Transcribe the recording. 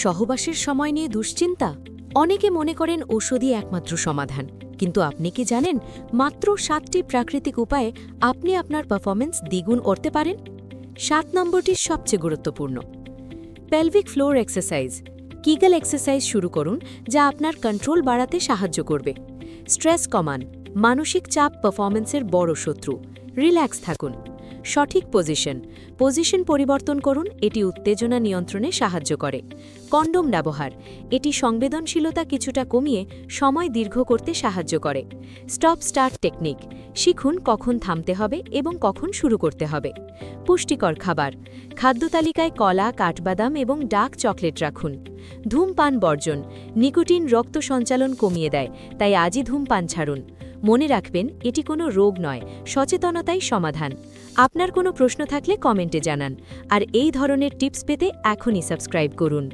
সহবাসের সময় নিয়ে দুশ্চিন্তা? অনেকে মনে করেন ওষুধই একমাত্র সমাধান, কিন্তু আপনি কি জানেন মাত্র 7টি প্রাকৃতিক উপায়ে আপনি আপনার পারফরমেন্স দ্বিগুণ করতে পারেন? 7 নম্বরটি সবচেয়ে গুরুত্বপূর্ণ। Pelvic floor exercise. Kegel exercise শুরু করুন, যা আপনার কন্ট্রোল বাড়াতে সাহায্য করবে। স্ট্রেস কমান। মানসিক চাপ পারফরমেন্সের বড় শত্রু। রিল্যাক্স থাকুন। সঠিক পজিশন পরিবর্তন করুন, এটি উত্তেজনা নিয়ন্ত্রণে সাহায্য করে। কন্ডোম ব্যবহার। এটি সংবেদনশীলতা কিছুটা কমিয়ে সময় দীর্ঘ করতে সাহায্য করে। Stop start technique. শিখুন কখন থামতে হবে এবং কখন শুরু করতে হবে। পুষ্টিকর খাবার। খাদ্য তালিকায় কলা, কাঠবাদাম এবং ডার্ক চকলেট রাখুন। ধূমপান বর্জন। নিকোটিন রক্ত সঞ্চালন কমিয়ে দেয়, তাই আজই ধূমপান ছাড়ুন। মনে রাখবেন, এটি কোনো রোগ নয়, সচেতনতাই সমাধান। আপনার কোনো প্রশ্ন থাকলে কমেন্টে জানান, আর এই ধরনের টিপস পেতে এখনই সাবস্ক্রাইব করুন।